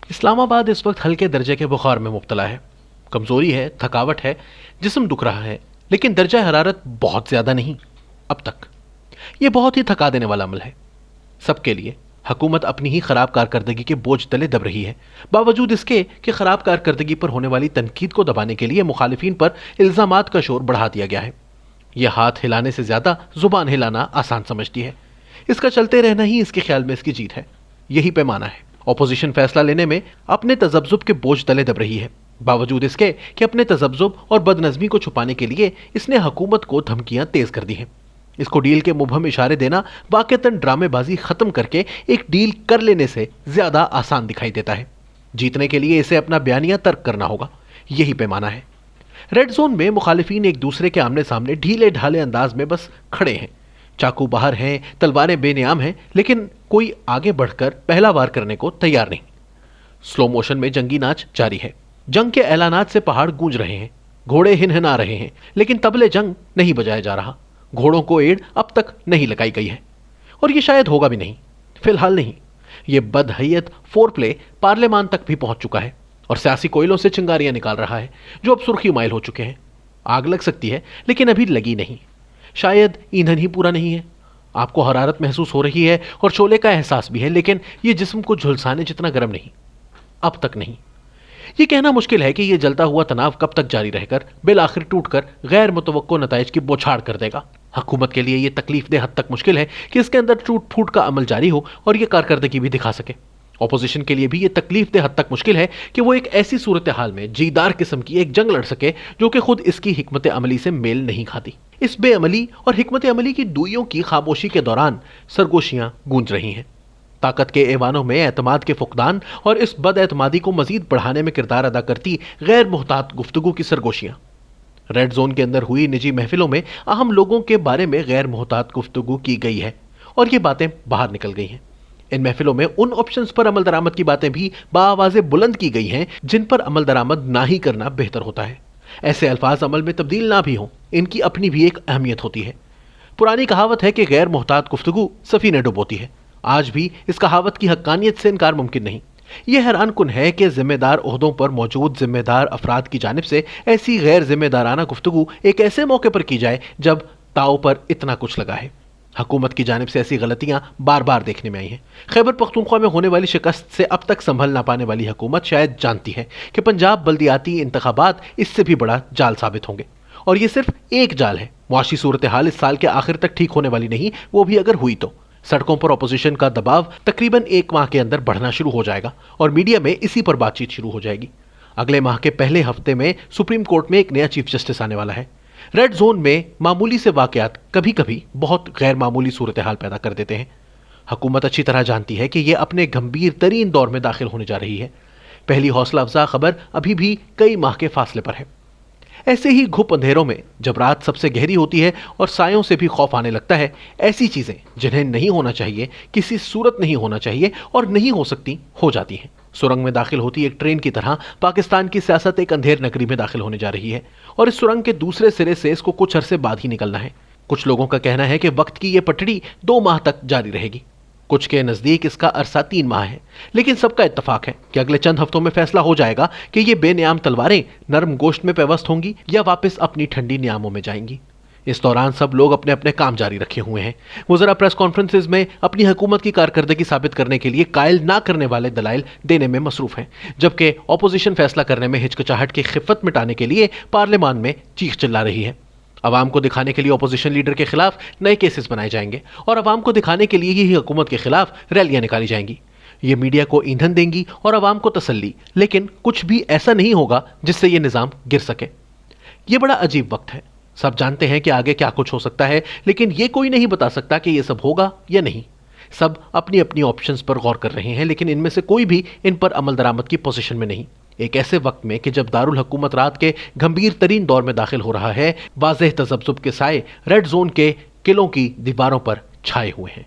اسلام آباد اس وقت ہلکے درجے کے بخار میں مبتلا ہے. کمزوری ہے، تھکاوٹ ہے، جسم دکھ رہا ہے، لیکن درجہ حرارت بہت زیادہ نہیں اب تک. یہ بہت ہی تھکا دینے والا عمل ہے سب کے لیے. حکومت اپنی ہی خراب کارکردگی کے بوجھ تلے دب رہی ہے، باوجود اس کے کہ خراب کارکردگی پر ہونے والی تنقید کو دبانے کے لیے مخالفین پر الزامات کا شور بڑھا دیا گیا ہے. یہ ہاتھ ہلانے سے زیادہ زبان ہلانا آسان سمجھتی ہے. اس کا چلتے رہنا ہی اس کے خیال میں اس کی جیت ہے. یہی پیمانہ ہے. اپوزیشن فیصلہ لینے میں اپنے تذبذب کے بوجھ تلے دب رہی ہے، باوجود اس کے کہ اپنے تذبذب اور بدنظمی کو چھپانے کے لیے اس نے حکومت کو دھمکیاں تیز کر دی ہیں. اس کو ڈیل کے مبہم اشارے دینا واقعتاً ڈرامے بازی ختم کر کے ایک ڈیل کر لینے سے زیادہ آسان دکھائی دیتا ہے. جیتنے کے لیے اسے اپنا بیانیہ ترک کرنا ہوگا. یہی پیمانہ ہے. ریڈ زون میں مخالفین ایک دوسرے کے آمنے سامنے ڈھیلے ڈھالے انداز میں بس کھڑے ہیں. چاقو باہر ہیں، تلواریں بے نیام ہیں، لیکن کوئی آگے بڑھ کر پہلا وار کرنے کو تیار نہیں. سلو موشن میں جنگی ناچ جاری ہے. جنگ کے اعلانات سے پہاڑ گونج رہے ہیں، گھوڑے ہنہنا رہے ہیں، لیکن طبلے جنگ نہیں بجایا جا رہا. گھوڑوں کو ایڑ اب تک نہیں لگائی گئی ہے، اور یہ شاید ہوگا بھی نہیں. فی الحال نہیں. یہ بدحیت فور پلے پارلیمان تک بھی پہنچ چکا ہے اور سیاسی کوئلوں سے چنگاریاں نکال رہا ہے جو اب سرخی مائل ہو چکے ہیں. آگ لگ سکتی ہے لیکن ابھی لگی نہیں. شاید ایندھن ہی پورا نہیں ہے. آپ کو حرارت محسوس ہو رہی ہے اور شعلے کا احساس بھی ہے، لیکن یہ جسم کو جھلسانے جتنا گرم نہیں. اب تک نہیں. یہ کہنا مشکل ہے کہ یہ جلتا ہوا تناؤ کب تک جاری رہ کر بالآخر ٹوٹ کر غیر متوقع نتائج کی بوچھاڑ کر دے گا. حکومت کے لیے یہ تکلیف دہ حد تک مشکل ہے کہ اس کے اندر ٹوٹ پھوٹ کا عمل جاری ہو اور یہ کارکردگی بھی دکھا سکے. اپوزیشن کے لیے بھی یہ تکلیف دہ حد تک مشکل ہے کہ وہ ایک ایسی صورتحال میں جیدار قسم کی ایک جنگ لڑ سکے جو کہ خود اس کی حکمت عملی سے میل نہیں کھاتی. اس بے عملی اور حکمت عملی کی دوئیوں کی خاموشی کے دوران سرگوشیاں گونج رہی ہیں. طاقت کے ایوانوں میں اعتماد کے فقدان اور اس بد اعتمادی کو مزید بڑھانے میں کردار ادا کرتی غیر محتاط گفتگو کی سرگوشیاں. ریڈ زون کے اندر ہوئی نجی محفلوں میں اہم لوگوں کے بارے میں غیر محتاط گفتگو کی گئی ہے اور یہ باتیں باہر نکل گئی ہیں. ان محفلوں میں ان آپشنز پر عمل درآمد کی باتیں بھی بآواز بلند کی گئی ہیں جن پر عمل درآمد نہ ہی کرنا بہتر ہوتا ہے. ایسے الفاظ عمل میں تبدیل نہ بھی ہوں، ان کی اپنی بھی ایک اہمیت ہوتی ہے. پرانی کہاوت ہے کہ غیر محتاط گفتگو سفینے ڈبوتی ہے. آج بھی اس کہاوت کی حقانیت سے انکار ممکن نہیں. یہ حیران کن ہے کہ ذمہ دار عہدوں پر موجود ذمہ دار افراد کی جانب سے ایسی غیر ذمہ دارانہ گفتگو ایک ایسے موقع پر کی جائے جب تاؤ پر اتنا کچھ لگا ہے. حکومت کی جانب سے ایسی غلطیاں بار بار دیکھنے میں آئی ہیں. خیبر پختونخوا میں ہونے والی شکست سے اب تک سنبھل نہ پانے والی حکومت شاید جانتی ہے کہ پنجاب بلدیاتی انتخابات اس سے بھی بڑا جال ثابت ہوں گے. اور یہ صرف ایک جال ہے. معاشی صورتحال اس سال کے آخر تک ٹھیک ہونے والی نہیں، وہ بھی اگر ہوئی تو. سڑکوں پر اپوزیشن کا دباؤ تقریباً ایک ماہ کے اندر بڑھنا شروع ہو جائے گا اور میڈیا میں اسی پر بات چیت شروع ہو جائے گی. اگلے ماہ کے پہلے ہفتے میں سپریم کورٹ میں ایک نیا چیف جسٹس آنے والا ہے. ریڈ زون میں معمولی سے واقعات کبھی کبھی بہت غیر معمولی صورتحال پیدا کر دیتے ہیں. حکومت اچھی طرح جانتی ہے کہ یہ اپنے گمبھیر ترین دور میں داخل ہونے جا رہی ہے. پہلی حوصلہ افزا خبر ابھی بھی کئی ماہ کے فاصلے پر ہے. ایسے ہی گھپ اندھیروں میں جب رات سب سے گہری ہوتی ہے اور سایوں سے بھی خوف آنے لگتا ہے، ایسی چیزیں جنہیں نہیں ہونا چاہیے، کسی صورت نہیں ہونا چاہیے اور نہیں ہو سکتی، ہو جاتی ہیں. سرنگ میں داخل ہوتی ایک ٹرین کی طرح پاکستان کی سیاست ایک اندھیر نگری میں داخل ہونے جا رہی ہے اور اس سرنگ کے دوسرے سرے سے اس کو کچھ عرصے بعد ہی نکلنا ہے. کچھ لوگوں کا کہنا ہے کہ وقت کی یہ پٹڑی 2 ماہ تک جاری رہے گی. کچھ کے نزدیک اس کا عرصہ 3 ماہ ہے. لیکن سب کا اتفاق ہے کہ اگلے چند ہفتوں میں فیصلہ ہو جائے گا کہ یہ بے نیام تلواریں نرم گوشت میں پیوست ہوں گی یا واپس اپنی ٹھنڈی نیاموں میں جائیں گی. اس دوران سب لوگ اپنے اپنے کام جاری رکھے ہوئے ہیں. وہ ذرا پریس کانفرنسز میں اپنی حکومت کی کارکردگی ثابت کرنے کے لیے قائل نہ کرنے والے دلائل دینے میں مصروف ہیں، جبکہ اپوزیشن فیصلہ کرنے میں ہچکچاہٹ کی خفت مٹانے کے لیے پارلیمان میں چیخ چلا رہی ہے. عوام کو دکھانے کے لیے اپوزیشن لیڈر کے خلاف نئے کیسز بنائے جائیں گے اور عوام کو دکھانے کے لیے ہی حکومت کے خلاف ریلیاں نکالی جائیں گی. یہ میڈیا کو ایندھن دیں گی اور عوام کو تسلی، لیکن کچھ بھی ایسا نہیں ہوگا جس سے یہ نظام گر سکے. یہ بڑا عجیب وقت ہے. سب جانتے ہیں کہ آگے کیا کچھ ہو سکتا ہے، لیکن یہ کوئی نہیں بتا سکتا کہ یہ سب ہوگا یا نہیں. سب اپنی اپنی آپشنز پر غور کر رہے ہیں، لیکن ان میں سے کوئی بھی ان پر عمل درآمد کی پوزیشن میں نہیں. ایک ایسے وقت میں کہ جب دارالحکومت رات کے گمبھیر ترین دور میں داخل ہو رہا ہے، واضح تذبذب کے سائے ریڈ زون کے قلعوں کی دیواروں پر چھائے ہوئے ہیں.